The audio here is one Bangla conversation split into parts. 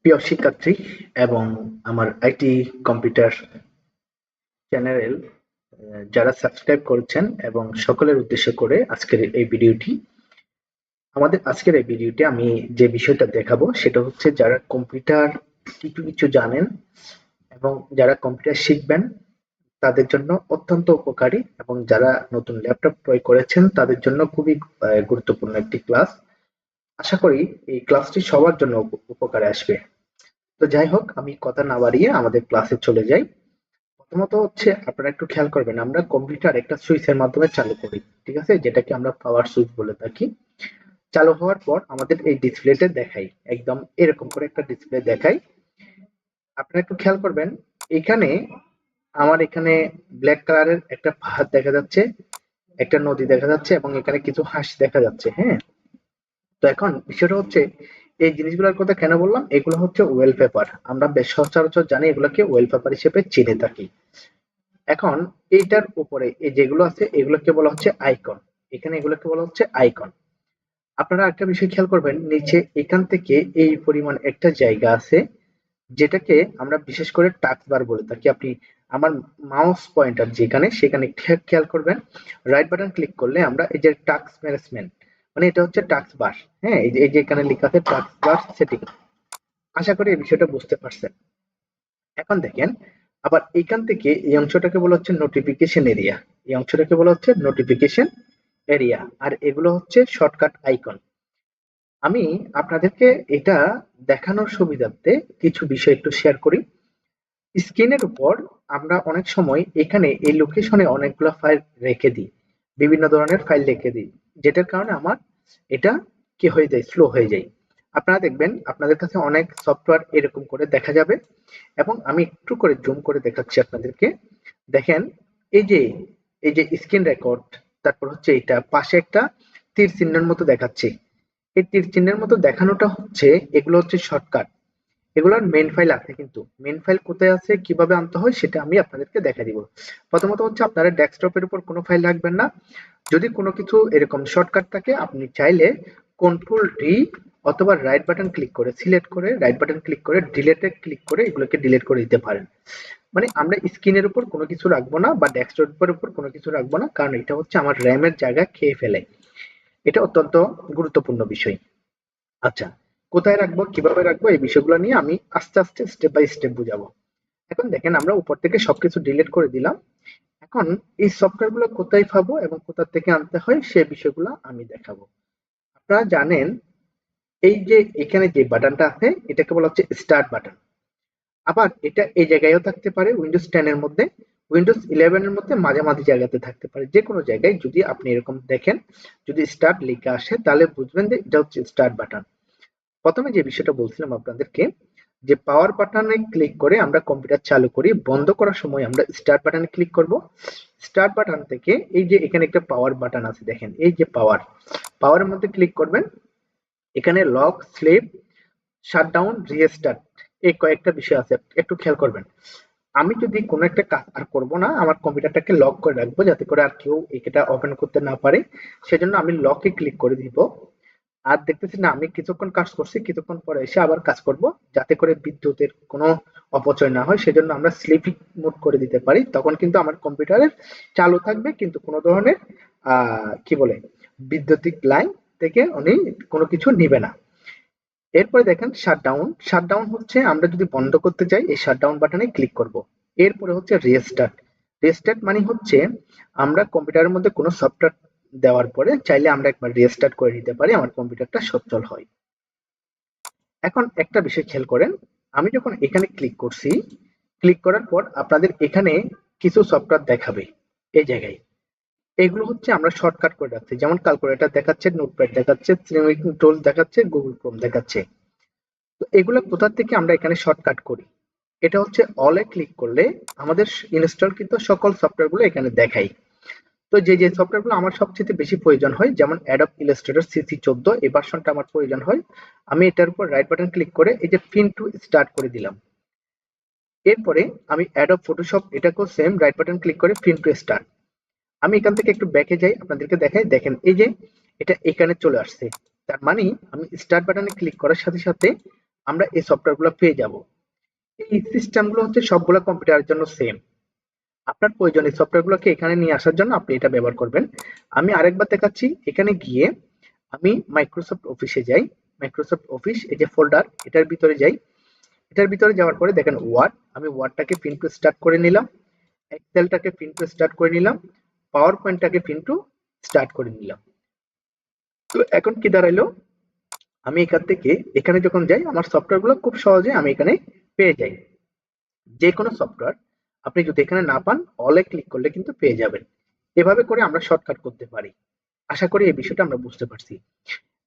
প্রিয় শিক্ষার্থী এবং আমার আইটি কম্পিউটার চ্যানেল যারা সাবস্ক্রাইব করেছেন এবং সকলের উদ্দেশ্য করে আজকের এই ভিডিওটি। আমাদের আজকের এই ভিডিওতে আমি যে বিষয়টা দেখাবো সেটা হচ্ছে যারা কম্পিউটার কিছু কিছু জানেন এবং যারা কম্পিউটার শিখবেন তাদের জন্য অত্যন্ত উপকারী, এবং যারা নতুন ল্যাপটপ ক্রয় করেছেন তাদের জন্য খুবই গুরুত্বপূর্ণ একটি ক্লাস। আশা করি এই ক্লাসটি সবার জন্য উপকারে আসবে। তো যাই হোক, আমি কথা না বাড়িয়ে আমাদের ক্লাসে চলে যাই। প্রথমত হচ্ছে আপনারা একটু খেয়াল করবেন, আমরা কম্পিউটার একটা সুইচের মাধ্যমে চালু করি, ঠিক আছে, যেটাকে আমরা পাওয়ার সুইচ বলে থাকি। চালু হওয়ার পর আমাদের এই ডিসপ্লেতে দেখাই, একদম এরকম করে একটা ডিসপ্লে দেখাই। আপনারা একটু খেয়াল করবেন, এখানে আমার এখানে ব্ল্যাক কালারের একটা পাহাড় দেখা যাচ্ছে, একটা নদী দেখা যাচ্ছে এবং এখানে কিছু হাঁস দেখা যাচ্ছে। হ্যাঁ, তো এখন বিষয়টা হচ্ছে এই জিনিসগুলোর কথা কেন বললাম, এগুলো হচ্ছে ওয়েলপেপার। আমরা বেশ সচরাচর জানি এগুলোকে ওয়েলপেপার হিসেবে চিনে থাকি। এখন এইটার উপরে এই যেগুলো আছে এগুলোকে বলা হচ্ছে আইকন। এখানে এগুলোকে বলা হচ্ছে আইকন। আপনারা একটা বিষয় খেয়াল করবেন, নিচে এখান থেকে এই পরিমাণ একটা জায়গা আছে যেটাকে আমরা বিশেষ করে টাস্ক বার বলে থাকি। আপনি আমার মাউস পয়েন্টার যেখানে সেখানে খেয়াল করবেন, রাইট বাটন ক্লিক করলে আমরা এই যে টাস্ক ম্যানেজমেন্ট, মানে এটা হচ্ছে টাস্ক বার। হ্যাঁ, এই যে এখানে লেখা আছে টাস্ক বার সেটিং। আশা করি এই বিষয়টা বুঝতে পারছেন। এখন দেখেন, আবার এখান থেকে এই অংশটাকে বলা হচ্ছে নোটিফিকেশন এরিয়া। এই অংশটাকে বলা হচ্ছে নোটিফিকেশন এরিয়া, আর এগুলো হচ্ছে শর্টকাট আইকন। আমি আপনাদেরকে এটা দেখানোর সুবিধার্থে কিছু বিষয় একটু শেয়ার করি। স্ক্রিনের উপর আমরা অনেক সময় এখানে এই লোকেশনে অনেকগুলো ফাইল রেখে দিই, বিভিন্ন ধরনের ফাইল রেখে দিই, যেটার কারণে আমার এটা কি হয়ে যায়, স্লো হয়ে যায়। আপনারা দেখবেন আপনাদের কাছে অনেক সফটওয়্যার এরকম করে দেখা যাবে, এবং আমি একটু করে জুম করে দেখাচ্ছি আপনাদেরকে। দেখেন, এই যে এই যে স্ক্রিন রেকর্ড, তারপর হচ্ছে এটা পাশে একটা তীর চিহ্নের মতো দেখাচ্ছে। এই তীর চিহ্নের মতো দেখানোটা হচ্ছে, এগুলো হচ্ছে শর্টকাট। এগুলোর মেন ফাইল আছে, কিন্তু মেন ফাইল কোথায় আছে কিভাবে আনতে হয় সেটা আমি আপনাদেরকে দেখা দিব। প্রথমত হচ্ছে আপনারা ডেস্কটপের উপর কোনো ফাইল রাখবেন না। যদি কোনো কিছু এরকম শর্টকাট থাকে আপনি চাইলে কন্ট্রোল ডি অথবা রাইট বাটন ক্লিক করে সিলেক্ট করে রাইট বাটন ক্লিক করে ডিলেটে ক্লিক করে এগুলোকে ডিলিট করে দিতে পারেন। মানে আমরা স্ক্রিনের উপর কোনো কিছু রাখবো না বা ডেস্কটপের উপর কোনো কিছু রাখবো না, কারণ এটা হচ্ছে আমার র্যামের জায়গা খেয়ে ফেলে। এটা অত্যন্ত গুরুত্বপূর্ণ বিষয়। আচ্ছা, কোথায় রাখবো কিভাবে রাখবো এই বিষয়গুলো নিয়ে আমি আস্তে আস্তে স্টেপ বাই স্টেপ বুঝাবো। এখন দেখেন, আমরা উপর থেকে সবকিছু ডিলিট করে দিলাম। এখন এই সফটওয়্যার গুলো কোথায় পাবো এবং কোথা থেকে আনতে হয় সে বিষয়গুলো আমি দেখাবো। আপনারা জানেন, এই যে এখানে যে বাটনটা আছে এটাকে বলা হচ্ছে স্টার্ট বাটন। আবার এটা এই জায়গায়ও থাকতে পারে, উইন্ডোজ 10 এর মধ্যে, উইন্ডোজ 11 এর মধ্যে মাঝামাঝি জায়গাতে থাকতে পারে। যে কোনো জায়গায় যদি আপনি এরকম দেখেন, যদি স্টার্ট লেখা আসে তাহলে বুঝবেন যে এটা হচ্ছে স্টার্ট বাটন। প্রথমে যে বিষয়টা বলছিলাম আপনাদেরকে, যে পাওয়ার বাটনে ক্লিক করে আমরা কম্পিউটার চালু করি, বন্ধ করার সময় আমরা স্টার্ট বাটনে ক্লিক করব। স্টার্ট বাটন থেকে এই যে এখানে একটা পাওয়ার বাটন আছে, দেখেন এই যে পাওয়ার, পাওয়ারের মধ্যে ক্লিক করবেন। এখানে লক, স্লিপ, শাটডাউন, রিস্টার্ট, এই কয়েকটা বিষয় আছে, একটু খেয়াল করবেন। আমি যদি কোনো একটা কাজ আর করব না, আমার কম্পিউটারটাকে লক করে রাখবো যাতে করে আর কেউ এটা ওপেন করতে না পারে, সেজন্য আমি লকে ক্লিক করে দিব। আর দেখতেছি না, আমি কিছুক্ষণ কাজ করছি, কিছুক্ষণ পরে এসে আবার কাজ করব, যাতে করে বিদ্যুতের কোনো অপচয় না হয় সেজন্য আমরা স্লিপিং মোড করে দিতে পারি। তখন কিন্তু আমার কম্পিউটারের চালু থাকবে, কিন্তু কোনো ধরনের কি বলে বিদ্যুতিক লাইন থেকে উনি কোনো কিছু নিবে না। এরপরে দেখেন শাটডাউন। শাটডাউন হচ্ছে আমরা যদি বন্ধ করতে চাই এই শাটডাউন বাটনে ক্লিক করব। এরপরে হচ্ছে রিস্টার্ট। রিস্টার্ট মানে হচ্ছে আমরা কম্পিউটারের মধ্যে কোনো সফটওয়্যার দেওয়ার পরে চাইলে আমরা একবার রিস্টার্ট করে নিতে পারি, আমার কম্পিউটারটা সচল হয়। এখন একটা বিষয় খেয়াল করেন, আমি যখন এখানে ক্লিক করছি, ক্লিক করার পর আপনাদের এখানে কিছু সফটওয়্যার দেখাবে এই জায়গায়। এগুলো হচ্ছে আমরা শর্টকাট করে রাখছি, যেমন ক্যালকুলেটর দেখাচ্ছে, নোটপ্যাড দেখাচ্ছে, টুলস দেখাচ্ছে, গুগল ক্রোম দেখাচ্ছে। তো এগুলো কোথা থেকে আমরা এখানে শর্টকাট করি, এটা হচ্ছে অলে ক্লিক করলে আমাদের ইনস্টলকৃত সকল সফটওয়্যারগুলো এখানে দেখাই। তো যে যে সফটওয়্যারগুলো আমার সবচেয়ে বেশি প্রয়োজন হয়, যেমন অ্যাডব ইলাস্ট্রেটর সিসি 14 এই ভার্সনটা আমার প্রয়োজন হয়, আমি এটার উপর রাইট বাটন ক্লিক করে এই যে পিন টু স্টার্ট করে দিলাম। এরপরে আমি অ্যাডব ফটোশপ, এটাকেও সেম রাইট বাটন ক্লিক করে পিন টু স্টার্ট। আমি এখান থেকে একটু ব্যাকে যাই, আপনাদেরকে দেখাই, দেখেন এই যে এটা এখানে চলে আসছে। তার মানে আমি স্টার্ট বাটনে ক্লিক করার সাথে সাথে আমরা এই সফটওয়্যারগুলো পেয়ে যাব। এই সিস্টেমগুলো হচ্ছে সবগুলো কম্পিউটারের জন্য সেম। আপনার প্রয়োজন এই সফটওয়্যারগুলোকে এখানে নিয়ে আসার জন্য আপনি এটা ব্যবহার করবেন। আমি আরেকবার দেখাচ্ছি। এখানে গিয়ে আমি মাইক্রোসফট অফিসে যাই। মাইক্রোসফট অফিস এই যে ফোল্ডার, এটার ভিতরে যাই। এটার ভিতরে যাওয়ার পরে দেখেন ওয়ার্ড, আমি ওয়ার্ডটাকে প্রিন্ট টু স্টার্ট করে নিলাম, এক্সেলটাকে প্রিন্ট টু স্টার্ট করে নিলাম, পাওয়ার পয়েন্টটাকে প্রিন্ট টু স্টার্ট করে নিলাম। তো এখন কি দাঁড়াইলো, আমি এখান থেকে এখানে যখন যাই আমার সফটওয়্যারগুলো খুব সহজে আমি এখানে পেয়ে যাই। যে কোনো সফটওয়্যার আপনি যদি এখানে না পান, অলে ক্লিক করলে কিন্তু পেয়ে যাবেন। এভাবে করে আমরা শর্টকাট করতে পারি। আশা করি এই বিষয়টা আমরা বুঝতে পারছি।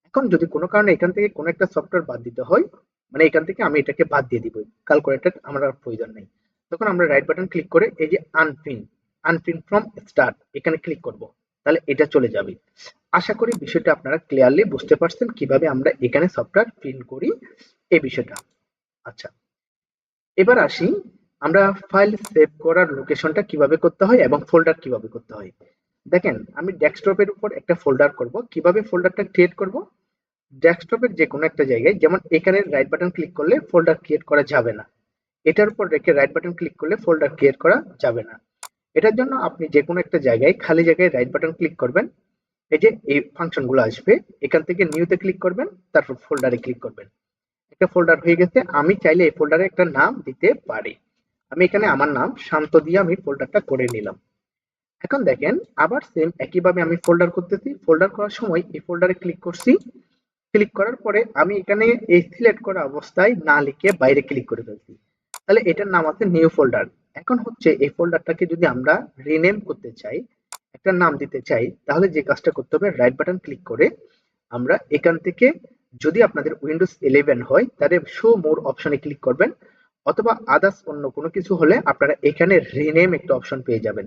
এখন যদি কোনো কারণে এখান থেকে কোনো একটা সফটওয়্যার বাদ দিতে হয়, মানে এখান থেকে আমি এটাকে বাদ দিয়ে দিব, ক্যালকুলেটর আমার আর প্রয়োজন নেই, তখন আমরা রাইট বাটন ক্লিক করে এই যে আনপ্রিন্ট ফ্রম স্টার্ট এখানে ক্লিক করব, তাহলে এটা চলে যাবে। আশা করি বিষয়টা আপনারা ক্লিয়ারলি বুঝতে পারছেন কিভাবে আমরা এখানে সফটওয়্যার প্রিন্ট করি এই বিষয়টা। আচ্ছা, এবার আসি আমরা ফাইল সেভ করার লোকেশনটা কিভাবে করতে হয় এবং ফোল্ডার কিভাবে করতে হয়। দেখেন আমি ডেস্কটপের উপর একটা ফোল্ডার করব। কিভাবে ফোল্ডারটা ক্রিয়েট করব, ডেস্কটপের যে কোনো একটা জায়গায়, যেমন এখানে রাইট বাটন ক্লিক করলে ফোল্ডার ক্রিয়েট করা যাবে না, এটার উপর রেখে রাইট বাটন ক্লিক করলে ফোল্ডার ক্রিয়েট করা যাবে না। এটার জন্য আপনি যে কোনো একটা জায়গায় খালি জায়গায় রাইট বাটন ক্লিক করবেন, এই যে এই ফাংশন গুলো আসবে, এখান থেকে নিউতে ক্লিক করবেন, তারপর ফোল্ডারে ক্লিক করবেন। একটা ফোল্ডার হয়ে গেছে। আমি চাইলে এই ফোল্ডারে একটা নাম দিতে পারি। আমি এখানে আমার নাম শান্ত দিয়ে আমি ফোল্ডারটা করে নিলাম। এখন দেখেন আবার সেম একইভাবে আমি ফোল্ডার করতেছি। ফোল্ডার করার সময় এই ফোল্ডারে ক্লিক করছি, ক্লিক করার পরে আমি এখানে এই সিলেক্ট করা অবস্থায় না লিখে বাইরে ক্লিক করে ফেলছি, তাহলে এটার নাম আছে নিউ ফোল্ডার। এখন হচ্ছে এই ফোল্ডারটাকে যদি আমরা রিনেম করতে চাই, একটা নাম দিতে চাই, তাহলে যে কাজটা করতে হবে রাইট বাটন ক্লিক করে আমরা এখান থেকে, যদি আপনাদের উইন্ডোজ 11 হয় তাহলে শো মোর অপশনে ক্লিক করবেন, অথবা আদার্স অন্য কোনো কিছু হলে আপনারা এখানে রিনেম একটা অপশন পেয়ে যাবেন।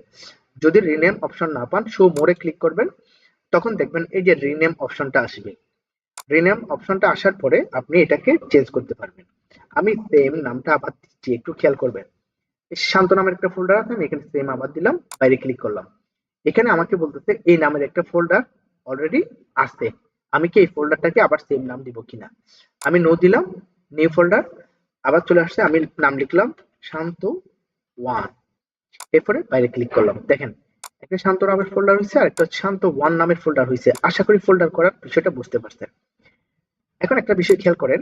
যদি রিনেম অপশন না পান, শো মোরে ক্লিক করবেন, তখন দেখবেন এই যে রিনেম অপশনটা আসবে। রিনেম অপশনটা আসার পরে আপনি এটাকে চেঞ্জ করতে পারবেন। আমি সেম নামটা আবার দিচ্ছি, একটু খেয়াল করবেন। শান্ত নামের একটা ফোল্ডার আছে, আমি এখানে সেম আবার দিলাম, বাইরে ক্লিক করলাম। এখানে আমাকে বলতেছে এই নামের একটা ফোল্ডার অলরেডি আছে, আমি কি এই ফোল্ডারটাকে আবার সেম নাম দিব কিনা। আমি নো দিলাম, নিউ ফোল্ডার আবার চলে আসছে, আমি নাম লিখলাম শান্ত ওয়ান, এরপরে বাইরে ক্লিক করলাম। দেখেন একটা শান্ত নামের ফোল্ডার হয়েছে আর একটা শান্ত ওয়ান নামের ফোল্ডার হয়েছে। আশা করি ফোল্ডার করার বিষয়টা বুঝতে পারছেন। এখন একটা বিষয় খেয়াল করেন,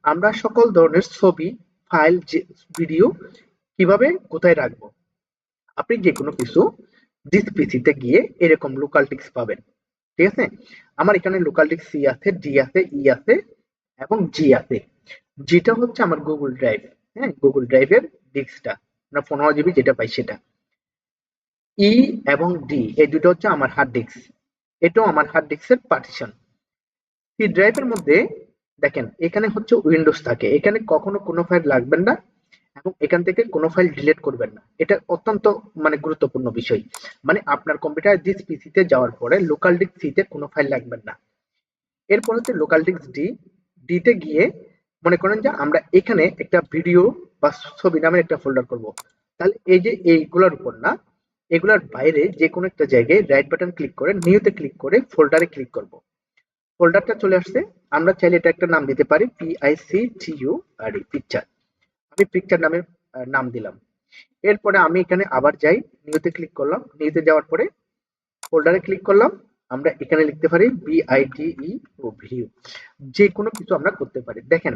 আমরা সকল ধরনের ছবি, ফাইল, ভিডিও কিভাবে কোথায় রাখবো। আপনি যে কোনো কিছু দিস পিসিতে গিয়ে এরকম লোকাল টিক্স পাবেন, ঠিক আছে। আমার এখানে লোকাল টিক্স সি আছে, ডি আছে, ই আছে এবং জি আছে। যেটা হচ্ছে আমার গুগল ড্রাইভ, হ্যাঁ, গুগল ড্রাইভের ডিস্কটা, আমরা 15 জিবি যেটা পাই সেটা। ই এবং ডি এই দুটো হচ্ছে আমার হার্ড ডিস্ক, এটাও আমার হার্ড ডিস্কের পার্টিশন। সি ড্রাইভের মধ্যে দেখেন এখানে হচ্ছে উইন্ডোজ থাকে, এখানে কখনো কোনো ফাইল রাখবেন না এবং এখান থেকে কোনো ফাইল ডিলিট করবেন না। এটা অত্যন্ত মানে গুরুত্বপূর্ণ বিষয়। মানে আপনার কম্পিউটার দিস পিসিতে যাওয়ার পরে লোকাল ডিস্ক সিতে কোনো ফাইল রাখবেন না। এরপর হচ্ছে লোকাল ডিস্ক ডি, ডিতে গিয়ে মনে করেন যে আমরা এখানে একটা ভিডিও বা ছবি নামের একটা ফোল্ডার করব, তাহলে এই যে এইগুলোর উপর না, এগুলোর বাইরে যে কোনো একটা জায়গায় রাইট বাটন ক্লিক করে নিউতে ক্লিক করে ফোল্ডারে ক্লিক করব। ফোল্ডারটা চলে আসছে, আমরা চাইলে এটা একটা নাম দিতে পারি, পিআইসিটিইউ আর পিকচার। আমি পিকচার নামের নাম দিলাম। এরপরে আমি এখানে আবার যাই, নিউতে ক্লিক করলাম, নিউতে যাওয়ার পরে ফোল্ডারে ক্লিক করলাম, আমরা এখানে লিখতে পারি বিআইটিই ও ভিডিও, যে কোনো কিছু আমরা করতে পারি। দেখেন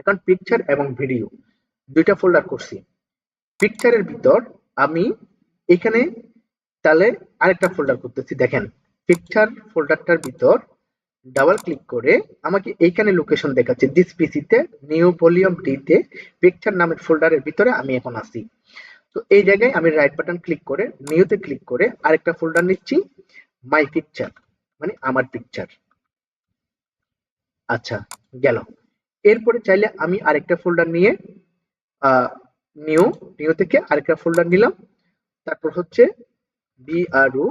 এখন পিকচার এবং ভিডিও দুইটা ফোল্ডার করছি। পিকচারের ভিতর আমি এখানে তাহলে আরেকটা ফোল্ডার করতেছি। দেখেন পিকচার ফোল্ডারটার ভিতর ডাবল ক্লিক করে আমাকে এইখানে লোকেশন দেখাচ্ছে দিস পিসিতে নিউ ভলিউম ডি তে পিকচার নামের ফোল্ডারের ভিতরে আমি এখন আছি। তো এই জায়গায় আমি রাইট বাটন ক্লিক করে নিউতে ক্লিক করে আরেকটা ফোল্ডার নিচ্ছি, মাই পিকচার, মানে আমার পিকচার। আচ্ছা, গেল। এরপরে চাইলে আমি আরেকটা ফোল্ডার নিয়ে নিউ, নিউ থেকে আরেকটা ফোল্ডার নিলাম, তারপর হচ্ছে বিআরও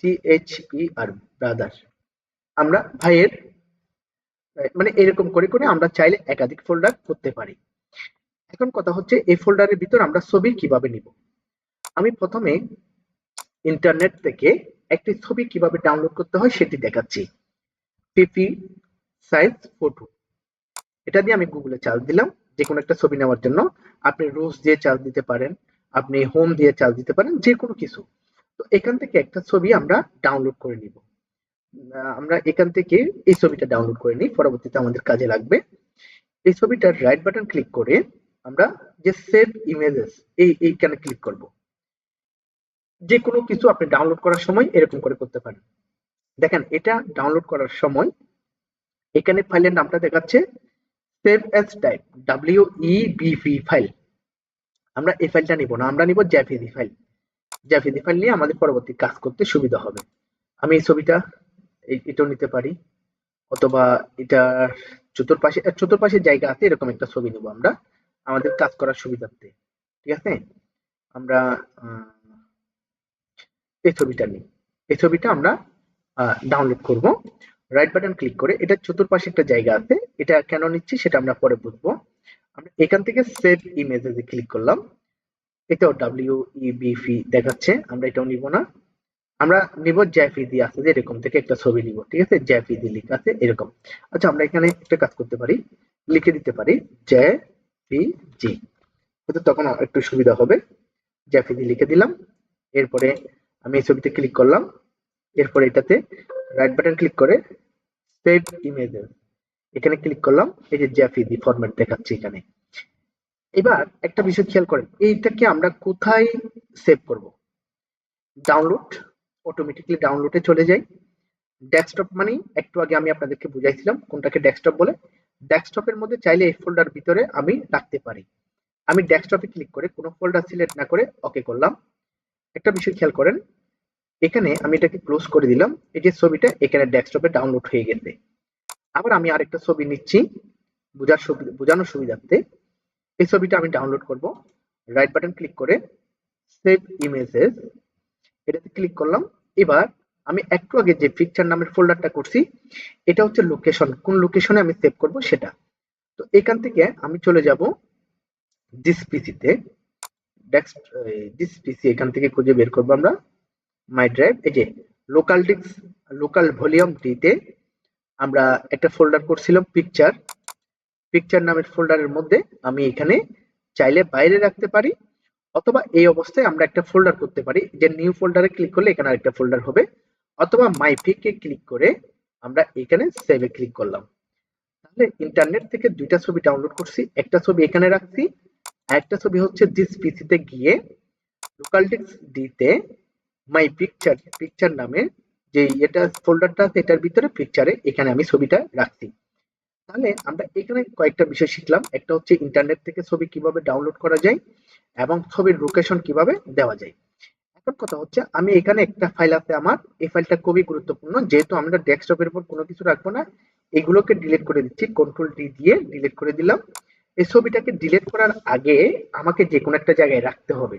THER ব্রাদার, আমরা ভাইয়ের, মানে এরকম করে করে আমরা চাইলে একাধিক ফোল্ডার করতে পারি। এখন কথা হচ্ছে এই ফোল্ডারের ভিতর আমরা ছবি কিভাবে নিব। আমি প্রথমে ইন্টারনেট থেকে একটি ছবি কিভাবে ডাউনলোড করতে হয় সেটি দেখাচ্ছি। পিপি সাইজ ফটো, এটা দিয়ে আমি গুগলে চার্জ দিলাম যে কোনো একটা ছবি নেওয়ার জন্য। আপনি রোজ দিয়ে চার্জ দিতে পারেন, আপনি হোম দিয়ে চার্জ দিতে পারেন, যে কোনো কিছু। তো এখান থেকে একটা ছবি আমরা ডাউনলোড করে নিব। আমরা এখান থেকে এই ছবিটা ডাউনলোড করে নিই, পরবর্তীতে আমাদের কাজে লাগবে। এই ছবিটার রাইট বাটন ক্লিক করে আমরা যে সেভ ইমেজেস এইখানে ক্লিক করব। যে কোনো কিছু আপনি ডাউনলোড করার সময় এরকম করে করতে পারেন। দেখেন এটা ডাউনলোড করার সময় এখানে ফাইলের নামটা দেখাচ্ছে save age type WEBV file. আমরা এই ফাইলটা নিব না, আমরা নিব জেপিজি ফাইল। জেপিজি ফাইল নিয়ে আমাদের পরবর্তী কাজ করতে সুবিধা হবে। আমি এই ছবিটা এটাও নিতে পারি, অথবা এটা চতুর্পাশে জায়গা আছে এরকম একটা ছবি নিব আমরা আমাদের কাজ করার সুবিধার্থে। ঠিক আছে, আমরা এই ছবিটা নিই। এই ছবিটা আমরা ডাউনলোড করব। রাইট বাটন ক্লিক করে এটা চতুর্পাশে একটা জায়গা আছে, এটা কেন নিচ্ছি সেটা আমরা পরে বুঝবো। আমরা এখান থেকে সেভ ইমেজে ক্লিক করলাম। এটাও WEBV দেখাচ্ছে, আমরা এটাও নিব না। আমরা নিব জেপিজি আছে যে এরকম থেকে একটা ছবি নিব। ঠিক আছে, জেপিজি লেখা আছে এরকম। আচ্ছা, আমরা এখানে একটা কাজ করতে পারি, লিখে দিতে পারি জেপিজি, হয়তো তখন একটু সুবিধা হবে। জেপিজি লিখে দিলাম। এরপরে আমি এই ছবিতে ক্লিক করলাম। এরপরে এটাতে রাইট বাটন ক্লিক করে সেভ ইমেজেস এখানে ক্লিক করলাম। এই যে জেপিজি ফরম্যাট দেখাচ্ছে এখানে। এবার একটা বিষয় খেয়াল করেন, এইটাকে আমরা কোথায় সেভ করব? ডাউনলোড, অটোমেটিকলি ডাউনলোডে চলে যাই। ডেস্কটপ মানে একটু আগে আমি আপনাদেরকে বুঝাইছিলাম কোনটাকে ডেস্কটপ বলে। ডেস্কটপের মধ্যে চাইলে এই ফোল্ডার ভিতরে আমি রাখতে পারি। আমি ডেস্কটপে ক্লিক করে কোনো ফোল্ডার সিলেক্ট না করে ওকে করলাম। একটা বিষয় খেয়াল করেন, এখানে আমি এটাকে ক্লোজ করে দিলাম। এই যে ছবিটা এখানে ডেস্কটপে ডাউনলোড হয়ে গেছে। আবার আমি আরেকটা ছবি নিচ্ছি বোঝানোর সুবিধার্থে। এই ছবিটা আমি ডাউনলোড করব। রাইট বাটন ক্লিক করে সেভ ইমেজেস এটাতে ক্লিক করলাম। এবার আমি একটু আগে যে পিকচার নামের ফোল্ডারটা করছি, এটা হচ্ছে লোকেশন, কোন লোকেশনে আমি সেভ করব সেটা। তো এখান থেকে আমি চলে যাব দিস পিসিতে। দিস পিসি এখান থেকে খুঁজে বের করবো আমরা মাই ড্রাইভ। এই যে লোকাল ডিস্ক, লোকাল ভলিউম ডিতে আমরা একটা ফোল্ডার করছিলাম পিকচার। পিকচার নামের ফোল্ডারের মধ্যে আমি এখানে চাইলে বাইরে রাখতে পারি, অথবা এই অবস্থায় আমরা একটা ফোল্ডার করতে পারি, যে নিউ ফোল্ডারে ক্লিক করলে এখানে আরেকটা ফোল্ডার হবে, অথবা মাই পিকে ক্লিক করে আমরা এখানে সেভে ক্লিক করলাম। তাহলে ইন্টারনেট থেকে দুইটা ছবি ডাউনলোড করছি, একটা ছবি এখানে রাখছি, আরেকটা ছবি হচ্ছে দিস পিসিতে গিয়ে লোকাল ডিস্ক ডিতে মাই পিকচার, পিকচার নামে যে এটা ফোল্ডারটা আছে এটার ভিতরে পিকচারে এখানে আমি ছবিটা রাখছি। তাহলে আমরা এখানে কয়েকটা বিষয় শিখলাম। একটা হচ্ছে ইন্টারনেট থেকে ছবি কিভাবে ডাউনলোড করা যায় এবং ছবির লোকেশন কিভাবে দেওয়া যায়। এখন কথা হচ্ছে আমি এখানে একটা ফাইল আছে আমার, এই ফাইলটা খুবই গুরুত্বপূর্ণ, যেহেতু আমরা ডেস্কটপের উপর কোনো কিছু রাখবো না, এগুলোকে ডিলিট করে দিচ্ছি। কন্ট্রোল-D দিয়ে ডিলিট করে দিলাম। এই ছবিটাকে ডিলিট করার আগে আমাকে যে কোনো একটা জায়গায় রাখতে হবে।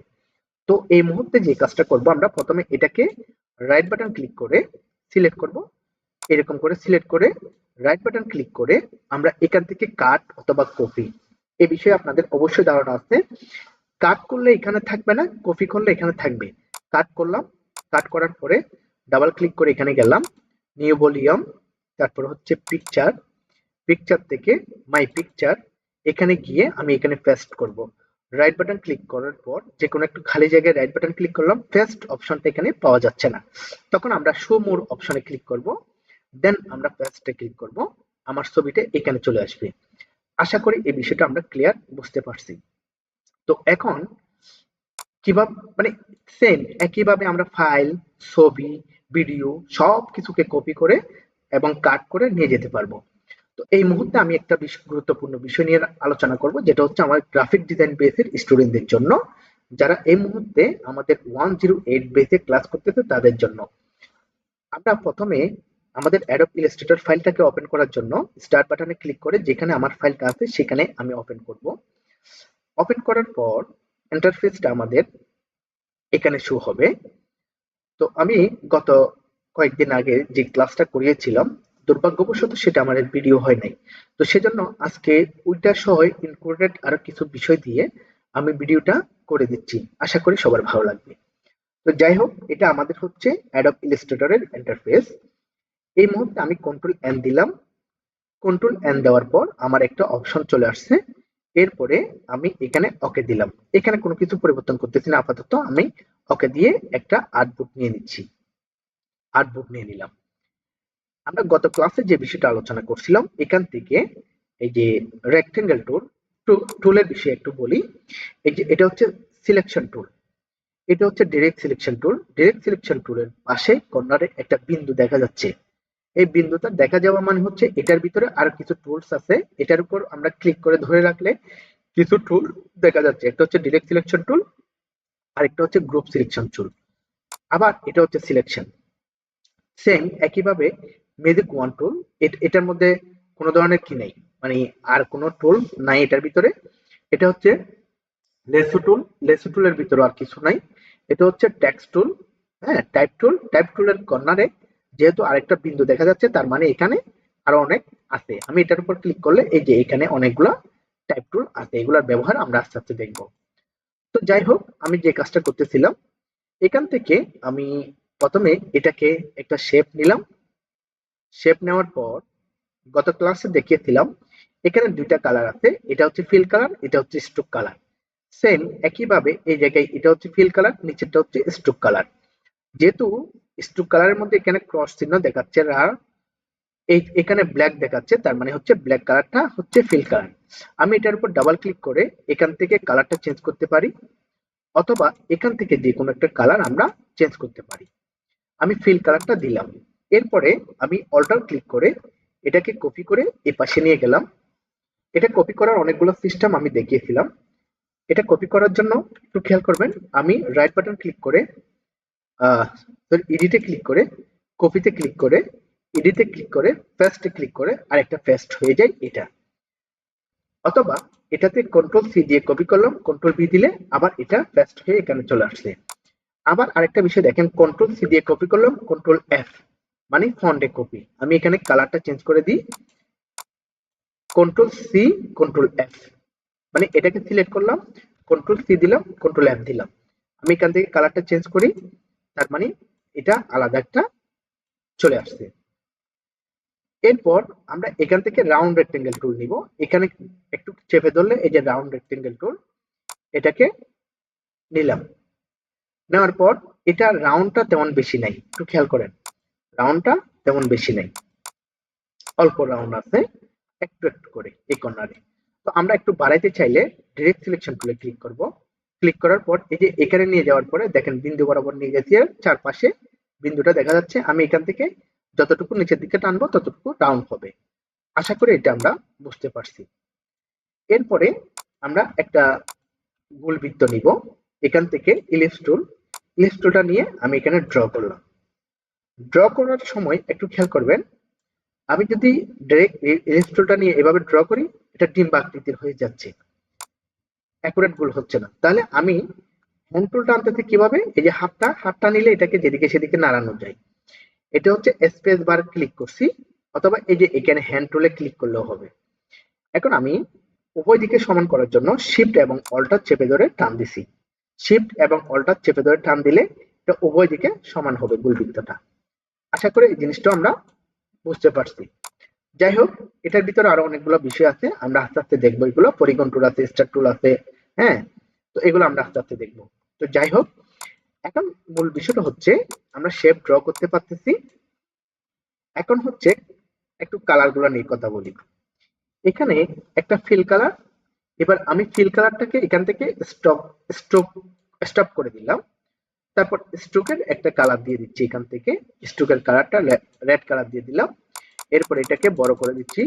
তো এই মুহূর্তে যে কাজটা করব, আমরা প্রথমে এটাকে রাইট বাটন ক্লিক করে সিলেক্ট করব। এরকম করে সিলেক্ট করে রাইট বাটন ক্লিক করে আমরা এখান থেকে কাট অথবা কপি, এই বিষয়ে আপনাদের অবশ্যই ধারণা আছে। কাট করলে এখানে থাকবে না, কপি করলে এখানে থাকবে। কাট করলাম, কাট করার পরে ডাবল ক্লিক করে এখানে গেলাম, নিউ ভলিউম, তারপর হচ্ছে পিকচার, পিকচার থেকে মাই পিকচার, এখানে গিয়ে আমি এখানে পেস্ট করব। রাইট বাটন ক্লিক করার পর যে কোনো একটু খালি জায়গায় রাইট বাটন ক্লিক করলাম, পেস্ট অপশনটা এখানে পাওয়া যাচ্ছে না, তখন আমরা শো মোর অপশনে ক্লিক করব, দেন আমরা পেস্টে ক্লিক করব, আমার ছবিটা এখানে চলে আসবে। আশা করি এই বিষয়টা আমরা ক্লিয়ার বুঝতে পারছি। তো এখন কিভাবে, মানে সেম একইভাবে আমরা ফাইল, ছবি, ভিডিও সব কিছুকে কপি করে এবং কাট করে নিয়ে যেতে পারবো। তো এই মুহূর্তে আমি একটা গুরুত্বপূর্ণ বিষয় নিয়ে আলোচনা করব, যেটা হচ্ছে আমার গ্রাফিক ডিজাইন বেসের স্টুডেন্টদের জন্য, যারা এই মুহূর্তে আমাদের 108 বেসে ক্লাস করতেছে তাদের জন্য। আমরা প্রথমে আমাদের অ্যাডোব ইলাস্ট্রেটর ফাইলটাকে ওপেন করার জন্য স্টার্ট বাটনে ক্লিক করে যেখানে আমার ফাইলটা আছে সেখানে আমি ওপেন করব। ওপেন করার পর ইন্টারফেসটা আমাদের এখানে শো হবে। তো আমি গত কয়েকদিন আগে যে ক্লাসটা করিয়েছিলাম, দুর্ভাগ্যবশত সেটা আমার ভিডিও হয় নাই। তো সেজন্য আজকে ওইটা সহ ইনক্লুডেড আরো কিছু বিষয় দিয়ে আমি ভিডিওটা করে দিচ্ছি, আশা করি সবার ভালো লাগবে। তো যাই হোক, এটা আমাদের হচ্ছে অ্যাডোব ইলাস্ট্রেটরের ইন্টারফেস। এই মুহূর্তে আমি কন্ট্রোল এন দিলাম, কন্ট্রোল এন দেওয়ার পর আমার একটা অপশন চলে আসছে। এরপরে আমি এখানে ওকে দিলাম। এখানে কোনো কিছু পরিবর্তন করতেছি না, আপাতত আমি ওকে দিয়ে একটা আর্টবোর্ড নিয়ে নিচ্ছি। আর্টবোর্ড নিয়ে নিলাম। আমরা গত ক্লাসে যে বিষয়টা আলোচনা করছিলাম, এখান থেকে এই যে রেক্টেঙ্গেল টুলের বিষয়ে একটু বলি। এই যে এটা হচ্ছে সিলেকশন টুল, এটা হচ্ছে direct selection tool. Direct selection টুলের পাশে কর্নারে একটা বিন্দু দেখা যাচ্ছে। এই বিন্দুটা দেখা যাওয়া মানে হচ্ছে এটার ভিতরে আর কিছু টুলস আছে, এটার উপর আমরা ক্লিক করে ধরে রাখলে কিছু টুল দেখা যাচ্ছে। একটা হচ্ছে ডিরেক্ট সিলেকশন টুল, আর একটা হচ্ছে গ্রুপ সিলেকশন টুল, আবার এটা হচ্ছে সিলেকশন। সেম একইভাবে ম্যাজিক ওয়ান টুল, এটার মধ্যে কোনো ধরনের কি নাই, মানে আর কোনো টুল নাই এটার ভিতরে। এটা হচ্ছে লেসো টুল, লেসো টুলের ভিতরে আর কিছু নাই। এটা হচ্ছে টেক্সট টুল, হ্যাঁ টাইপ টুল। টাইপ টুলের কর্নারে যেহেতু আরেকটা বিন্দু দেখা যাচ্ছে, তার মানে এখানে আরো অনেক আছে। আমি এটার উপর ক্লিক করলে এই যে এখানে অনেকগুলা টাইপ টুল আছে, এগুলোর ব্যবহার আমরা আস্তে আস্তে দেখবো। তো যাই হোক, আমি যে কাজটা করতেছিলাম, এখান থেকে আমি প্রথমে এটাকে একটা শেপ নিলাম। শেপ নেওয়ার পর গত ক্লাসে দেখিয়েছিলাম এখানে দুইটা কালার আছে, এটা হচ্ছে ফিল কালার, এটা হচ্ছে স্ট্রোক কালার। সেম একইভাবে এই জায়গায় এটা হচ্ছে ফিল কালার, নিচেরটা হচ্ছে স্ট্রোক কালার। যেহেতু স্ট্রোক কালারের মধ্যে এখানে ক্রস চিহ্ন দেখাচ্ছে আর এই এখানে ব্ল্যাক দেখাচ্ছে, তার মানে হচ্ছে ব্ল্যাক কালারটা হচ্ছে ফিল কালার। আমি এটার উপর ডাবল ক্লিক করে এখান থেকে কালারটা চেঞ্জ করতে পারি, অথবা এখান থেকে যে কোনো একটা কালার আমরা চেঞ্জ করতে পারি। আমি ফিল কালারটা দিলাম। এরপরে আমি অল্টার ক্লিক করে এটাকে কপি করে এ পাশে নিয়ে গেলাম। এটা কপি করার অনেকগুলো সিস্টেম আমি দেখিয়েছিলাম। এটা কপি করার জন্য একটু খেয়াল করবেন, আমি রাইট বাটন ক্লিক করে এডিটে ক্লিক করে, কপিতে ক্লিক করে, এডিটে ক্লিক করে, পেস্টে ক্লিক করে আরেকটা পেস্ট হয়ে যায় এটা। অথবা এটাতে কন্ট্রোল সি দিয়ে কপি করলাম, কন্ট্রোল ভি দিলে আবার এটা পেস্ট হয়ে এখানে চলে আসছে। আবার আরেকটা বিষয় দেখেন, কন্ট্রোল সি দিয়ে কপি করলাম, কন্ট্রোল এফ মানে ফন্টে কপি। আমি এখানে কালারটা চেঞ্জ করে দিই, কন্ট্রোল সি কন্ট্রোল এফ মানে এটাকে সিলেক্ট করলাম, কন্ট্রোল সি দিলাম, কন্ট্রোল এফ দিলাম। আমি এখান থেকে কালারটা চেঞ্জ করি, তার মানে এটা আলাদা একটা চলে আসছে। এরপর আমরা এখান থেকে রাউন্ড রেক্টেঙ্গেল টুল নিব। এখানে একটু চেপে ধরলে এই যে রাউন্ড রেক্টেঙ্গেল টুল, এটাকে নিলাম। নেওয়ার পর এটা রাউন্ডটা তেমন বেশি নাই, একটু খেয়াল করেন, রাউন্ডটা তেমন বেশি নাই, অল্প রাউন্ড আছে একটু একটু করে এই কর্নারে। তো আমরা একটু বাড়াইতে চাইলে ডিরেক্ট সিলেকশন টুলে ক্লিক করব। ক্লিক করার পর এই যে এখানে নিয়ে যাওয়ার পরে দেখেন বিন্দু বরাবর নিয়ে গেছি, আর চারপাশে বিন্দুটা দেখা যাচ্ছে। আমি এখান থেকে যতটুকু নিচের দিকে টানবো ততটুকু রাউন্ড হবে। আশা করি এটা আমরা বুঝতে পারছি। এরপরে আমরা একটা গোল বৃত্ত নিব। এখান থেকে ইলিপস টুলটা নিয়ে আমি এখানে ড্র করলাম। ড্র করার সময় একটু খেয়াল করবেন, আমি যদি ডাইরেক্ট ইলিপস টুলটা নিয়ে এভাবে ড্র করি, এটা ডিম্ব আকৃতির হয়ে যাচ্ছে, অ্যাকুরেট গোল হচ্ছে না। তাহলে আমি হ্যান্ড টুলটা আনতেছি কিভাবে, এই যে হাতটা নিলে এটাকে যেদিকে সেদিকে নাড়ানো যায়। এটা হচ্ছে স্পেস বার ক্লিক করছি, অথবা এই যে এখানে হ্যান্ড টুলে ক্লিক করলেও হবে। এখন আমি উভয় দিকে সমান করার জন্য শিফট এবং অল্টার চেপে ধরে টান দিছি। শিফট এবং অল্টার চেপে ধরে টান দিলে এটা উভয় দিকে সমান হবে গোলবৃত্তটা। আশা করি এই জিনিসটা আমরা বুঝতে পারছি। যাই হোক, এটার ভিতরে আরো অনেকগুলো বিষয় আছে, আমরা আস্তে আস্তে দেখবো। এগুলো পরিগণ টুল আছে, স্টার টুল আছে, হ্যাঁ, তো এগুলো আমরা আস্তে আস্তে দেখবো। তো যাই হোক, এখন মূল বিষয়টা হচ্ছে আমরা শেপ ড্র করতে পারতেছি। এখন হচ্ছে একটু কালার গুলো নিয়ে কথা বলি। এখানে একটা ফিল কালার, এবার আমি ফিল কালারটাকে এখান থেকে স্ট্রোক স্টপ করে দিলাম। তারপর স্ট্রোকের একটা কালার দিয়ে দিচ্ছি, এখান থেকে স্ট্রোকের কালারটা রেড কালার দিয়ে দিলাম। এরপর এটাকে বড় করে দিচ্ছি,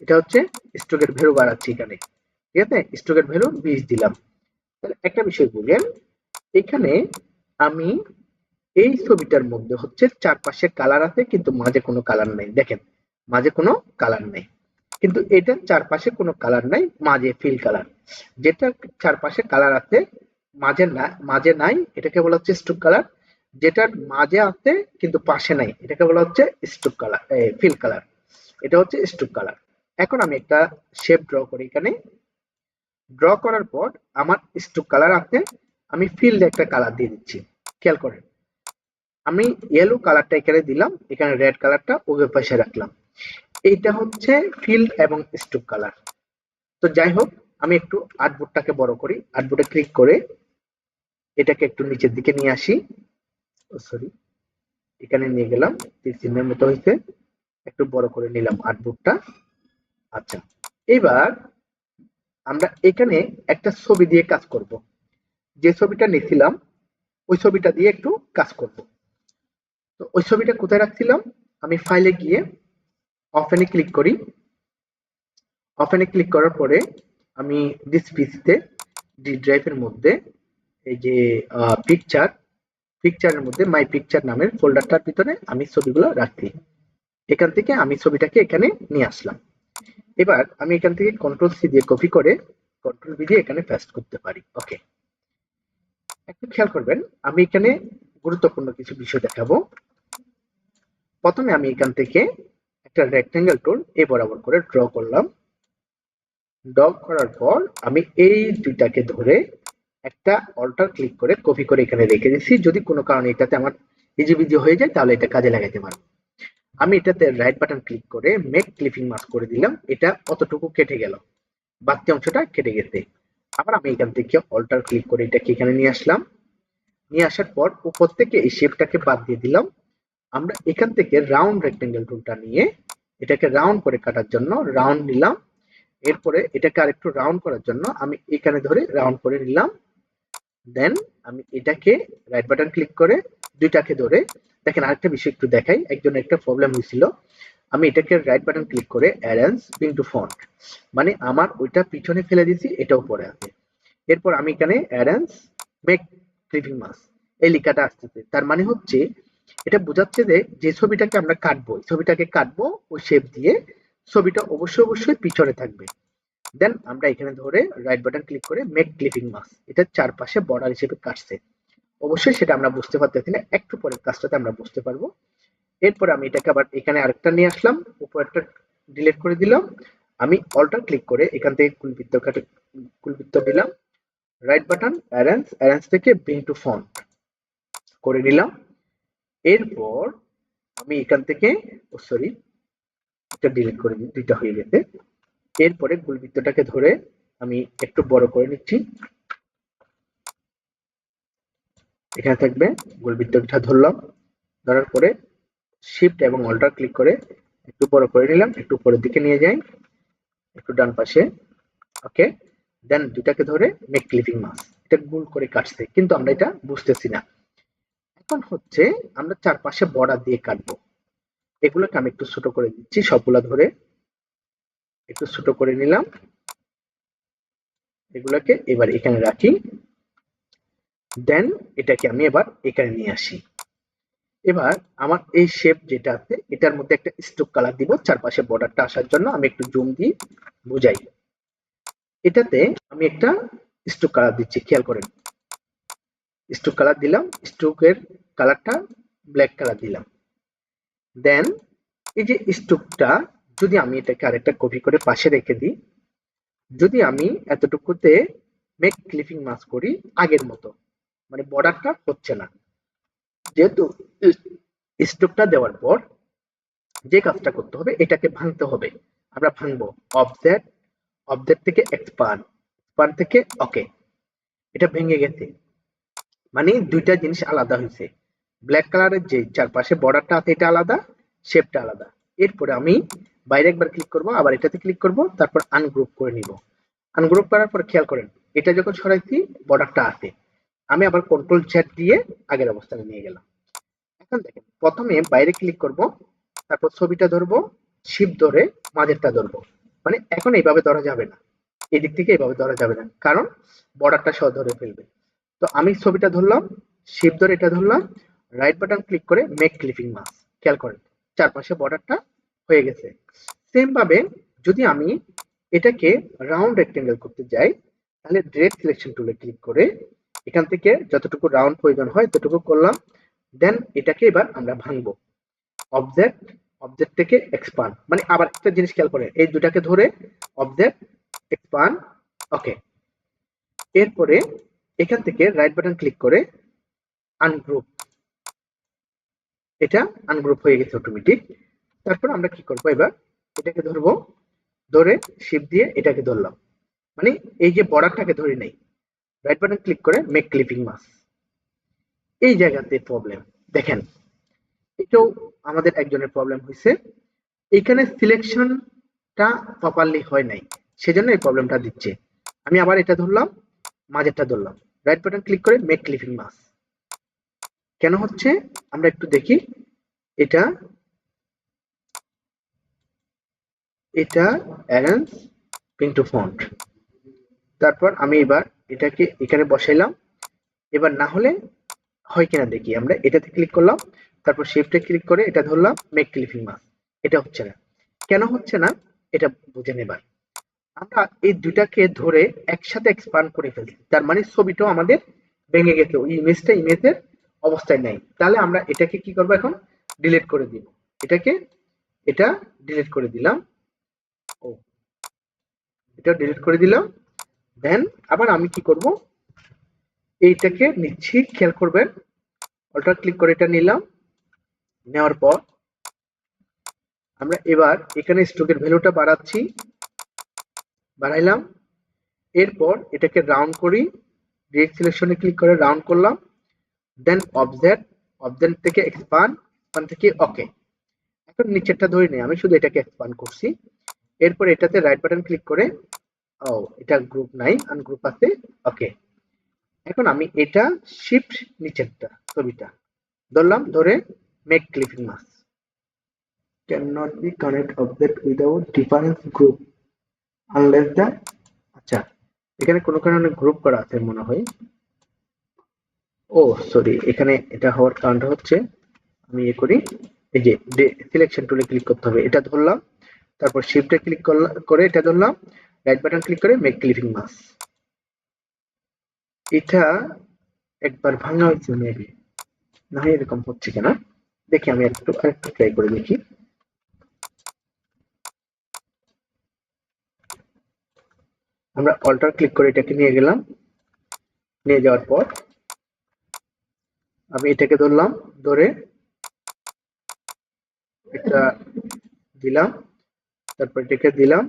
এটা হচ্ছে স্ট্রোকের ভ্যালু বাড়াচ্ছি এখানে, ঠিক আছে, স্ট্রোকের ভ্যালু 20 দিলাম। তাহলে একটা বিষয় বলেন, এখানে আমি এই ছবিটার মধ্যে হচ্ছে চারপাশে কালার আছে কিন্তু মাঝে কোনো কালার নাই। দেখেন মাঝে কোনো কালার নাই, কিন্তু এটার চারপাশে কোনো কালার নাই, মাঝে ফিল কালার। যেটা চারপাশে কালার আছে মাঝে নাই, এটাকে বলা হচ্ছে স্ট্রোক কালার। যেটার মাঝে আছে কিন্তু পাশে নাই, এটাকে বলা হচ্ছে স্ট্রোক কালার, ফিল কালার। এটা হচ্ছে স্ট্রোক কালার। এখন আমি একটা শেপ ড্র করি। এখানে ড্র করার পর আমার স্ট্রোক কালার আছে, আমি ফিল্ডে একটা কালার দিয়ে দিচ্ছি। খেয়াল করেন, আমি ইয়েলো কালারটা এখানে দিলাম, এখানে রেড কালারটা ওই পাশে রাখলাম। এইটা হচ্ছে ফিল্ড এবং স্ট্রোক কালার। তো যাই হোক, আমি একটু আর্টবোর্ডটাকে বড় করি, আর্টবোর্ডে ক্লিক করে এটাকে একটু নিচের দিকে নিয়ে আসি। সরি, এখানে নিয়ে গেলাম, তীর চিহ্নের মতো হয়েছে, একটু বড় করে নিলাম আর্টবোর্ডটা। আচ্ছা, এবার আমরা এখানে একটা ছবি দিয়ে কাজ করব। যে ছবিটা নিয়েছিলাম ওই ছবিটা দিয়ে একটু কাজ করব। তো ওই ছবিটা কোথায় রাখছিলাম, আমি ফাইলে গিয়ে ওপেনে ক্লিক করি। ওপেনে ক্লিক করার পরে আমি দিস পিসিতে ডি ড্রাইভের মধ্যে এই যে পিকচার, পিকচারের মধ্যে মাই পিকচার নামের ফোল্ডারটার ভিতরে আমি ছবিগুলো রাখছি। এখান থেকে আমি ছবিটাকে এখানে নিয়ে আসলাম। এবার আমি এখান থেকে কন্ট্রোল সি দিয়ে কপি করে কন্ট্রোল ভি দিয়ে এখানে পেস্ট করতে পারি। ওকে, একটু খেয়াল করবেন, আমি এখানে গুরুত্বপূর্ণ কিছু বিষয় দেখাবো। প্রথমে আমি এখান থেকে একটা রেক্টেঙ্গেল টুল এ বরাবর করে ড্র করলাম। ড্র করার পর আমি এই দুইটাকে ধরে একটা অল্টার ক্লিক করে কপি করে এখানে রেখে দিচ্ছি। যদি কোনো কারণে এটাতে আমার ইজিবিজি হয়ে যায় তাহলে এটা কাজে লাগাইতে পারবো। আমি এটাতে রাইট বাটন ক্লিক করে মেক ক্লিপিং মাস্ক করে দিলাম। এটা অতটুকু কেটে গেল, বাড়তি অংশটা কেটে গেছে। আবার আমি এখান থেকে অল্টার ক্লিক করে এটাকে এখানে নিয়ে আসলাম। নিয়ে আসার পর উপর থেকে এই শেপটাকে বাদ দিয়ে দিলাম। আমরা এখান থেকে রাউন্ড রেক্টেঙ্গেল টুলটা নিয়ে এটাকে রাউন্ড করে কাটার জন্য রাউন্ড নিলাম। এরপরে এটাকে আরেকটু রাউন্ড করার জন্য আমি এখানে ধরে রাউন্ড করে নিলাম। দেন আমি এটাকে রাইট বাটন ক্লিক করে দুইটাকে ধরে, দেখেন আরেকটা বিষয় একটু দেখাই, একজনের একটা প্রবলেম হয়েছিল। আমি এটাকে রাইট বাটন ক্লিক করে অ্যারেঞ্জ ব্রিং টু ফন্ট, মানে আমার ওইটা পিছনে ফেলে দিয়েছি, এটা উপরে আছে। এরপর আমি এখানে অ্যারেঞ্জ মেক ক্লিপিং মাস্ক এই লেখাটা আসতেছে, তার মানে হচ্ছে এটা বোঝাচ্ছে যে যে ছবিটাকে আমরা কাটবো, ছবিটাকে কাটবো ওই শেপ দিয়ে, ছবিটা অবশ্যই অবশ্যই পিছনে থাকবে। দেন আমরা এখানে ধরে রাইট বাটন ক্লিক করে মেক ক্লিপিং মাস্ক, এটা চারপাশে বর্ডার হিসেবে কাটছে। অবশ্যই সেটা আমরা বুঝতে পারতেছি না, একটু পরের কাজটাতে আমরা বুঝতে পারবো। এরপর আমি এটাকে আবার এখানে আরেকটা নিয়ে আসলাম, উপরেরটা ডিলিট করে দিলাম। আমি অল্টার ক্লিক করে এখান থেকে কুলবৃত্ত দিলাম। রাইট বাটন অ্যারেঞ্জ, অ্যারেঞ্জ থেকে ব্রিং টু ফন্ট করে নিলাম। এরপর আমি এখান থেকে সরি, এটা ডিলিট করে দিই, দুইটা হয়ে গেছে। এরপরে গুলবৃত্তটাকে ধরে আমি একটু বড় করে নিচ্ছি, এখানে থাকবে। গুলবৃত্তটা ধরলাম, ধরার পরে শিফট এবং অল্টার ক্লিক করে একটু বড় করে নিলাম, একটু উপরের দিকে নিয়ে যাই, একটু ডান পাশে। ওকে, দেন দুটাকে ধরে মেক ক্লিপিং মাস্ক, এটা গোল করে কাটছে কিন্তু আমরা এটা বুঝতেছি না। এখন হচ্ছে আমরা চারপাশে বর্ডার দিয়ে কাটবো। এগুলোকে আমি একটু ছোট করে দিচ্ছি, সবগুলা ধরে একটু ছোট করে নিলাম। এগুলোকে এবার এখানে রাখি। দেন এটাকে আমি এবার এখানে নিয়ে আসি। এবার আমার এই শেপ যেটা আছে এটার মধ্যে একটা স্ট্রোক কালার দিব চারপাশে বর্ডারটা আসার জন্য। আমি একটু জুম দিয়ে বুঝাই। এটাতে আমি একটা স্ট্রোক কালার দিচ্ছি, খেয়াল করেন। স্ট্রোক কালার দিলাম, স্ট্রোকের কালারটা ব্ল্যাক কালার দিলাম। দেন এই যে স্ট্রোকটা, যদি আমি এটাকে আরেকটা কপি করে পাশে রেখে দিই, যদি আমি এতটুকুতে মেক ক্লিপিং মাস্ক করি আগের মতো, মানে বর্ডারটা হচ্ছে না। যেহেতু স্ট্রোকটা দেওয়ার পর যে কাজটা করতে হবে, এটাকে ভাঙতে হবে। আমরা ভাঙবো অবজেক্ট, অবজেক্ট থেকে এক্সপান্ড, এক্সপান্ড থেকে ওকে। এটা ভেঙে গেছে, মানে দুইটা জিনিস আলাদা হয়েছে। ব্ল্যাক কালারের যে চারপাশে বর্ডারটা আছে এটা আলাদা, শেপটা আলাদা। এরপরে আমি বাইরে একবার ক্লিক করব, আবার এটাতে ক্লিক করব, তারপর আনগ্রুপ করে নিব। আনগ্রুপ করার পর খেয়াল করেন এটা যখন সরাইছি বর্ডারটা আছে, আমি আবার কন্ট্রোল জেড দিয়ে আগের অবস্থানে নিয়ে গেলাম। এখন দেখেন প্রথমে বাইরে ক্লিক করব, তারপর ছবিটা ধরবো, শিফট ধরে মাঝেরটা ধরবো। মানে এখন এইভাবে ধরা যাবে না, এদিক থেকে এইভাবে ধরা যাবে না, কারণ বর্ডারটা সহ ধরে ফেলবে। তো আমি ছবিটা ধরলাম, শিফট ধরে এটা ধরলাম, রাইট বাটন ক্লিক করে মেক ক্লিপিং মাস্ক, খেয়াল করেন চারপাশে বর্ডারটা হয়ে গেছে। সেম ভাবে যদি আমি এটাকে রাউন্ড রেক্টেঙ্গেল করতে যাই, তাহলে ডিরেক্ট সিলেকশন টুলে ক্লিক করে এখান থেকে যতটুকু রাউন্ড প্রয়োজন হয় ততটুকু করলাম। দেন এটাকে এবার আমরা ভাঙবো অবজেক্ট, অবজেক্ট থেকে এক্সপান্ড, মানে আবার একটা জিনিস খেয়াল করেন এই দুটাকে ধরে অবজেক্ট এক্সপান্ড ওকে। এরপরে এখান থেকে রাইট বাটন ক্লিক করে আনগ্রুপ, এটা আনগ্রুপ হয়ে গেছে অটোমেটিক। তারপর আমরা কি করবো, এবার এটাকে ধরবো, ধরে শিফট দিয়ে এটাকে ধরলাম, মানে এই যে বর্ডারটাকে ধরে নেই। রাইট বাটন ক্লিক করে মেক ক্লিপিং মাস্ক। এই জায়গাতে প্রবলেম দেখেন, এটাও আমাদের একজনের প্রবলেম হয়েছে, এখানে সিলেকশনটা প্রপারলি হয় নাই, সেজন্য এই প্রবলেমটা দিচ্ছে। আমি আবার এটা ধরলাম, মাঝেরটা ধরলাম, রাইট বাটন ক্লিক করে মেক ক্লিপিং মাস্ক। কেন হচ্ছে আমরা একটু দেখি। এটা এটা অ্যারেঞ্জ পিন টু ফন্ট। তারপর আমি এবার এটাকে এখানে বসাইলাম। এবার না হলে হয় কিনা দেখি, আমরা এটাতে ক্লিক করলাম, তারপর শিফটে ক্লিক করে এটা ধরলাম, মেক ক্লিপিং মাস্ক। এটা হচ্ছে না, কেন হচ্ছে না এটা বুঝে নেবার। আমরা এই দুটাকে ধরে একসাথে এক্সপান্ড করে ফেলছি, তার মানে ছবিটাও আমাদের ভেঙে গেছে, ওই ইমেজটা ইমেজের অবস্থায় নাই। তাহলে আমরা এটাকে কি করবো, এখন ডিলিট করে দিব। এটাকে এটা ডিলিট করে দিলাম, ও এটা ডিলিট করে দিলাম। দেন আবার আমি কি করব, এইটাকে নিচ্ছি, খেয়াল করবেন, অল্টার ক্লিক করে এটা নিলাম। নেওয়ার পর আমরা এবার এখানে স্ট্রোকের ভ্যালুটা বাড়াচ্ছি, বাড়াইলাম। এরপর এটাকে রাউন্ড করি, ডিরেক্ট সিলেকশনে ক্লিক করে রাউন্ড করলাম। দেন অবজেক্ট, অবজেক্ট থেকে এক্সপান্ড, এখান থেকে ওকে। এখন নিচেরটা ধরে নেই, আমি শুধু এটাকে এক্সপান্ড করছি। এরপর এটাতে রাইট বাটন ক্লিক করে, ও এটা গ্রুপ নাই, আনগ্রুপ আছে, ওকে। এখন আমি এটা শিফট নিচেরটা ছবিটা ধরলাম, ধরে make clipping mask. Can not be connect object without difference group unless the, আচ্ছা এখানে কোনো কারণে গ্রুপ করা আছে মনে হয়। ও সরি, এখানে এটা হওয়ার কারণটা হচ্ছে, আমি এ করি, এই যে সিলেকশন টুলে ক্লিক করতে হবে, এটা ধরলাম, তারপর শিফটে ক্লিক করে এটা ধরলাম, রাইট বাটন ক্লিক করে মেক ক্লিপিং মাস্ক। এটা একবার ভাঙা হয়েছে মেবি, না হয় এরকম হচ্ছে কেন দেখি, আমি আরেকটু ট্রাই করে দেখি। আমরা অল্টার ক্লিক করে এটাকে নিয়ে গেলাম, নিয়ে যাওয়ার পর আমি এটাকে ধরলাম, ধরে এটা দিলাম, তারপর এটাকে দিলাম।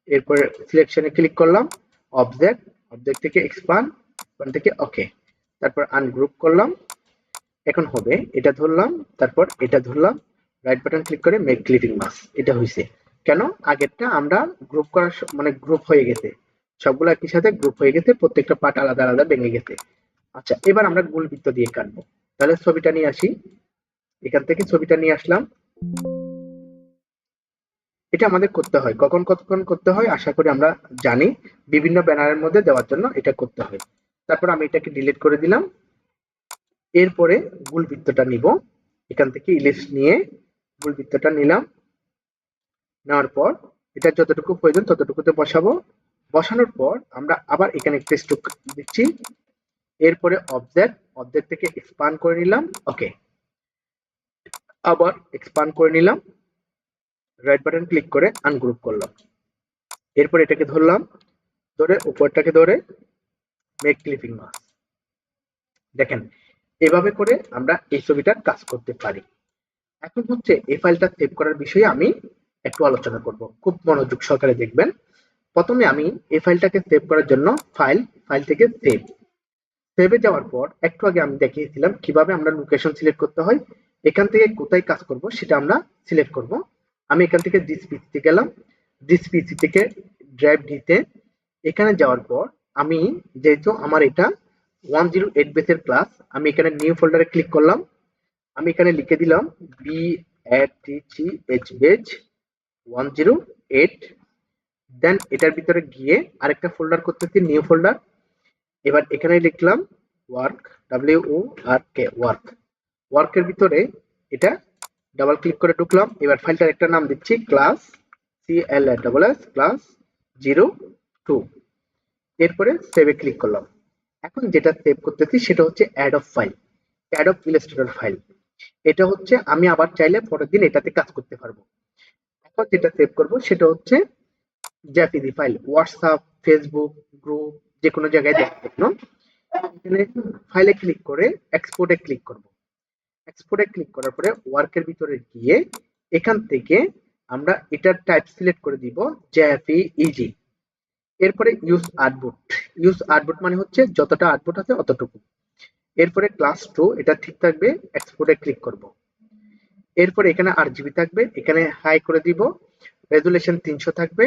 এরপর সিলেকশনে ক্লিক করলাম, অবজেক্ট, অবজেক্ট থেকে এক্সপান্ড, এখান থেকে ওকে। তারপর আনগ্রুপ করলাম। এখন হবে এটা ধরলাম, তারপর এটা ধরলাম, রাইট বাটন ক্লিক করে মেক ক্লিপিং মাস্ক। এটা হয়েছে কেন, আগেরটা আমরা গ্রুপ করার মানে গ্রুপ হয়ে গেছে, সবগুলো একই সাথে গ্রুপ হয়ে গেছে, প্রত্যেকটা পার্ট আলাদা আলাদা ভেঙে গেছে। আচ্ছা এবার আমরা গোল বৃত্ত দিয়ে কাটবো। তাহলে ছবিটা নিয়ে আসি, এখান থেকে ছবিটা নিয়ে আসলাম। এটা আমাদের করতে হয়, কখন কতক্ষণ করতে হয় আশা করি আমরা জানি, বিভিন্ন ব্যানারের মধ্যে দেওয়ার জন্য এটা করতে হয়। তারপর আমি এটাকে ডিলিট করে দিলাম। এরপরে গোল বৃত্তটা নিব, এখান থেকে ইলিপস নিয়ে গোল বৃত্তটা নিলাম। নেওয়ার পর এটা যতটুকু প্রয়োজন ততটুকুতে বসাবো। বসানোর পর আমরা আবার এখানে একটা স্ট্রোক দিচ্ছি। এরপরে অবজেক্ট, অবজেক্ট থেকে এক্সপান্ড করে নিলাম, ওকে। আবার এক্সপান্ড করে নিলাম, রাইট বাটন ক্লিক করে আনগ্রুপ করলাম। এরপর এটাকে ধরলাম, ধরে উপরটাকে ধরে মেক ক্লিপিং মাস্ক। দেখেন এভাবে করে আমরা এই ছবিটার কাজ করতে পারি। এখন হচ্ছে এই ফাইলটা সেভ করার বিষয়ে আমি একটু আলোচনা করব, খুব মনোযোগ সহকারে দেখবেন। প্রথমে আমি এই ফাইলটাকে সেভ করার জন্য ফাইল থেকে সেভে যাওয়ার পর একটু আগে আমি দেখিয়েছিলাম কিভাবে আমরা লোকেশন সিলেক্ট করতে হয়। এখান থেকে কোথায় কাজ করব সেটা আমরা সিলেক্ট করব। আমি এখান থেকে দিস পিসিতে গেলাম, দিস পিসি থেকে ড্রাইভ দিতে, এখানে যাওয়ার পর আমি যেহেতু আমার এটা 108 বেসের ক্লাস, আমি এখানে নিউ ফোল্ডারে ক্লিক করলাম। আমি এখানে লিখে দিলাম BATGH বেজ 108। দেন এটার ভিতরে গিয়ে আরেকটা ফোল্ডার করতেছি, নিউ ফোল্ডার। এবার এখানে লিখলাম ওয়ার্ক, WORK, ওয়ার্ক। ওয়ার্কের ভিতরে এটা ডাবল ক্লিক করে ঢুকলাম। এবার ফাইলটার একটা নাম দিচ্ছি ক্লাস, CLASS ক্লাস 02। এরপরে সেভে ক্লিক করলাম। এখন যেটা সেভ করতেছি সেটা হচ্ছে অ্যাডব ইলাস্ট্রেটর ফাইল। এটা হচ্ছে আমি আবার চাইলে পরের দিন এটাতে কাজ করতে পারবো। এখন যেটা সেভ করব সেটা হচ্ছে JPG file, WhatsApp, Facebook group, যে কোনো জায়গায় দেখতে পারেন। এখানে ফাইলে ক্লিক করে এক্সপোর্টে ক্লিক করব। এক্সপোর্টে ক্লিক করার পরে ওয়ার্কের ভিতরে গিয়ে এখান থেকে আমরা এটার টাইপ সিলেক্ট করে দিব জেপিইজি। এরপরে ইউজ আর্টবোর্ড। ইউজ আর্টবোর্ড মানে হচ্ছে যতটা আর্টবোর্ড আছে অতটুকু। এরপরে ক্লাস 2 এটা ঠিক থাকবে, এক্সপোর্টে ক্লিক করব। এরপরে এখানে আরজিবি থাকবে, এখানে হাই করে দিব। রেজুলেশন 300 থাকবে।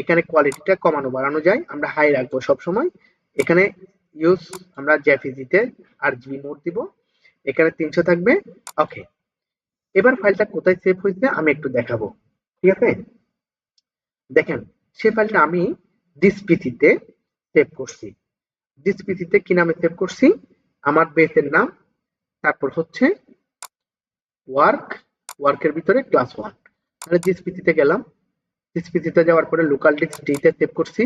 এখানে কোয়ালিটিটা কমানো বাড়ানো যায়, আমরা হাই রাখবো সব সময়। এখানে ইউজ আমরা জেপিইজিতে আরজিবি মোড দিব, এখানে 300 থাকবে। ওকে, এবার ফাইলটা কোথায় সেভ হয়েছে আমি একটু দেখাবো। ঠিক আছে, দেখেন সেই ফাইলটা আমি দিস পিসিতে সেভ করছি। দিস পিসিতে কি নামে সেভ করছি, আমার বেসের নাম, তারপর হচ্ছে ওয়ার্ক, ওয়ার্কের ভিতরে ক্লাস 1। তাহলে দিস পিসিতে গেলাম, দিস পিসিতে যাওয়ার পরে লোকাল ডিস্ক ডি তে সেভ করছি।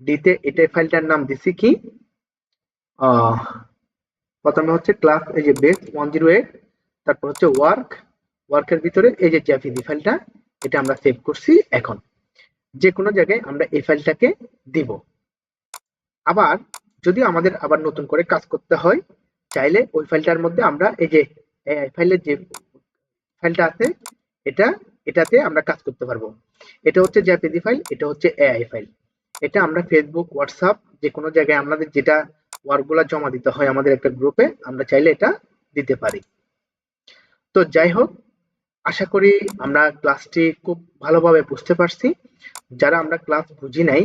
ডি তে এটা ফাইলটার নাম দিছি কি, প্রথমে হচ্ছে ক্লাস, এই যে বেস 108, তারপর হচ্ছে ওয়ার্ক, ওয়ার্কের ভিতরে এই যে জেপিজি ফাইলটা, এটা আমরা সেভ করছি। এখন যে কোনো জায়গায় আমরা এই ফাইলটাকে দিব। আবার যদি আমাদের আবার নতুন করে কাজ করতে হয়, চাইলে ওই ফাইলটার মধ্যে আমরা এই যে এআই ফাইলের যে ফাইলটা আছে এটা, এটাতে আমরা কাজ করতে পারবো। এটা হচ্ছে জেপিজি ফাইল, এটা হচ্ছে এআই ফাইল। এটা আমরা ফেসবুক, হোয়াটসঅ্যাপ যে কোনো জায়গায় আমাদের যেটা ওয়ার্কগুলো জমা দিতে হয় আমাদের একটা গ্রুপে, আমরা চাইলে এটা দিতে পারি। তো যাই হোক, আশা করি আমরা ক্লাসটি খুব ভালোভাবে বুঝতে পারছি। যারা আমরা ক্লাস বুঝি নাই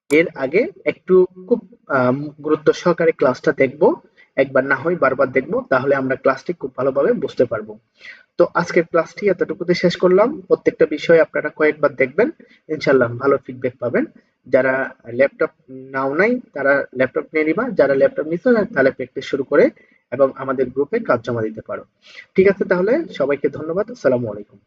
এর আগে একটু খুব গুরুত্ব সহকারে ক্লাসটা দেখবো, একবার না হয় বারবার দেখবো, তাহলে আমরা ক্লাসটি খুব ভালোভাবে বুঝতে পারবো। তো আজকের ক্লাসটি এতটুকুতে শেষ করলাম। প্রত্যেকটা বিষয় আপনারা কয়েকবার দেখবেন, ইনশাল্লাহ ভালো ফিডব্যাক পাবেন। যারা ল্যাপটপ নাও নাই তারা ল্যাপটপ নিয়ে নিবা, যারা ল্যাপটপ নিছো তাহলে প্র্যাকটিস শুরু করে এবং আমাদের গ্রুপে কাজ জমা দিতে পারো। ঠিক আছে, তাহলে সবাইকে ধন্যবাদ। আসসালামু আলাইকুম।